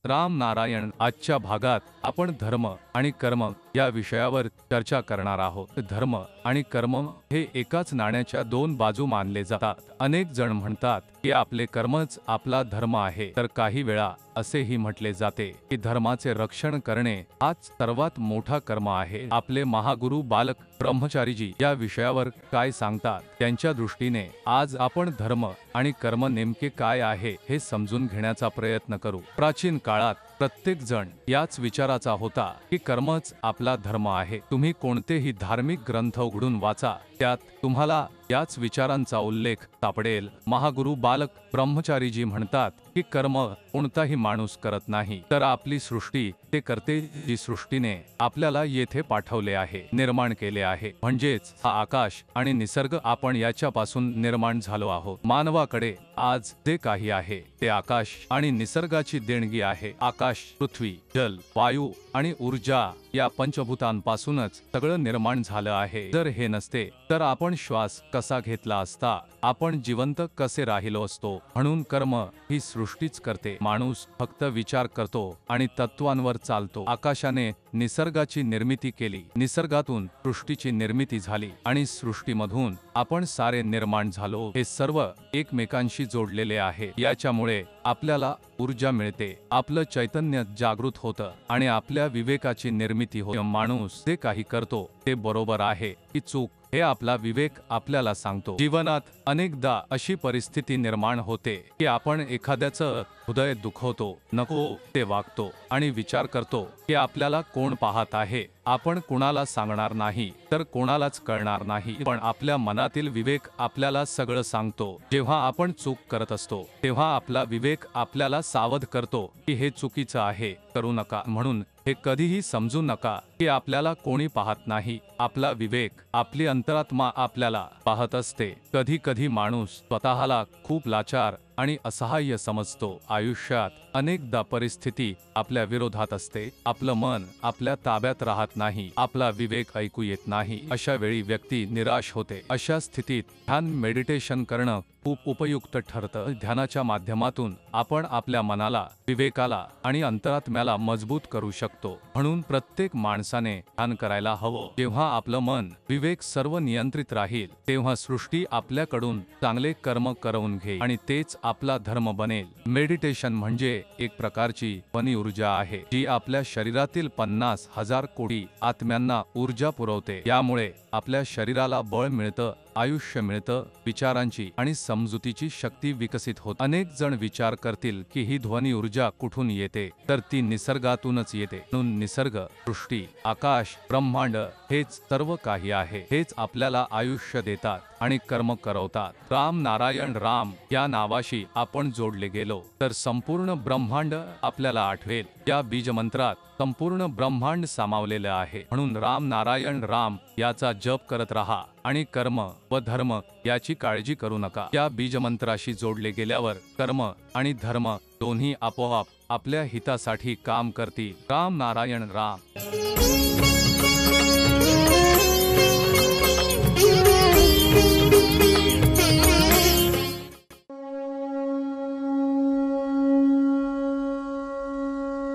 राम नारायण, आजच्या भागात आपण धर्म आणि कर्म या विषयावर चर्चा करणार आहोत। धर्म आणि कर्म हे एकाच नाण्याच्या दोन बाजू मानले जातात। अनेक जण म्हणतात की आपले कर्मच आपला धर्म आहे, तर काही वेळा असेही म्हटले जाते की धर्माचे रक्षण करणे हाच सर्वात मोठा कर्म आहे। आपले महागुरु बालक ब्रह्मचारीजी या विषयावर काय सांगतात, त्यांच्या दृष्टीने आज आपण धर्म आणि कर्म नेमके काय आहे हे समजून घेण्याचा प्रयत्न करू। प्राचीन काळात प्रत्येक जण याच विचाराचा होता की कर्मच आपला धर्म आहे। तुम्ही कोणतेही धार्मिक ग्रंथ उघडून वाचा, त्यात तुम्हाला याच विचारांचा उल्लेख सापडेल। महागुरु बालक ब्रह्मचारीजी म्हणतात की कर्म कोणताही माणूस करत नाही, तर आपली सृष्टी ते करते, जी सृष्टीने आपल्याला येथे पाठवले आहे, निर्माण केले आहे। म्हणजेच हा आकाश आणि निसर्ग, आपण याच्यापासून निर्माण झालो आहोत। मानवाकडे आज जे काही आहे ते आकाश आणि निसर्गाची देणगी आहे। आकाश, पृथ्वी, जल, वायू आणि ऊर्जा या पंचभूतांपासूनच सगळं निर्माण झालं आहे। जर हे नसते तर आपण श्वास कसा घेतला असता, आपण जिवंत कसे राहिलो असतो। म्हणून कर्म ही सृष्टीच करते, माणूस फक्त विचार करतो आणि तत्वांवर चालतो। आकाशाने निसर्गाची निर्मिती केली, निसर्गातून सृष्टीची निर्मिती झाली आणि सृष्टीमधून आपण सारे निर्माण झालो। हे सर्व एकमेकांशी जोडलेले आहे। याच्यामुळे आपल्याला ऊर्जा मिळते, आपलं चैतन्य जागृत होतं आणि आपल्या विवेकाची निर्मिती होते। माणूस जे काही करतो ते बरोबर आहे की चूक हे आपला विवेक आपल्याला सांगतो। जीवनात अनेकदा अशी परिस्थिती निर्माण होते की आपण एखाद्याचं हृदय दुखवतो, नको ते वागतो आणि विचार करतो की आपल्याला कोण पाहत आहे, आपण कुणाला सांगणार नाही तर कोणालाच कळणार नाही। पण आपल्या मनातील विवेक आपल्याला सगळं सांगतो। जेव्हा आपण चूक करत असतो तेव्हा आपला विवेक आपल्याला सावध करतो की हे चुकीचं आहे, करू नका। म्हणून हे कधीही समजू नका की आपल्याला कोणी पाहत नाही, आपला विवेक, आपली अंतरात्मा आपल्याला पाहत असते। कधी कधी माणूस स्वतःला खूप लाचार आणि असहाय्य समजतो। आयुष्यात अनेकदा परिस्थिती आपल्या विरोधात असते, आपलं मन आपल्या ताब्यात राहत नाही, आपला विवेक ऐकू येत नाही। अशा वेळी व्यक्ती निराश होते। अशा स्थितीत ध्यान, मेडिटेशन करणं खूप उपयुक्त ठरतं। ध्यानाच्या माध्यमातून आपण आपल्या मनाला, विवेकाला आणि अंतरात्म्याला मजबूत करू शकतो। म्हणून प्रत्येक माणसाने ध्यान करायला हवं। जेव्हा आपलं मन, विवेक सर्व नियंत्रित राहील, तेव्हा सृष्टी आपल्याकडून चांगले कर्म करवून घेईल आणि तेच आपला धर्म बनेल। मेडिटेशन म्हणजे एक प्रकारची ध्वनी ऊर्जा आहे, जी आपल्या शरीरातील 50,000 कोटी आत्म्यांना ऊर्जा पुरवते। यामुळे आपल्या शरीराला बळ मिळतं, आयुष्य मिळतं, विचारांची आणि समजुतीची शक्ती विकसित होते। अनेक जण विचार करतील की ही ध्वनी ऊर्जा कुठून येते, तर ती निसर्गातूनच येते। म्हणून निसर्ग, सृष्टी, आकाश, ब्रह्मांड हेच सर्व काही आहे, हेच आपल्याला आयुष्य देतात आणि कर्म करवतात। राम नारायण राम या नावाशी आपण जोडले गेलो तर संपूर्ण ब्रह्मांड आपल्याला आठवेल। या बीजमंत्रात संपूर्ण ब्रह्मांड सामावलेलं आहे। म्हणून राम नारायण राम याचा जप करत राहा आणि कर्म व धर्म याची काळजी करू नका। या बीजमंत्राशी जोडले गेल्यावर कर्म आणि धर्म दोन्ही आपोआप आपल्या हितासाठी काम करतील। राम नारायण राम।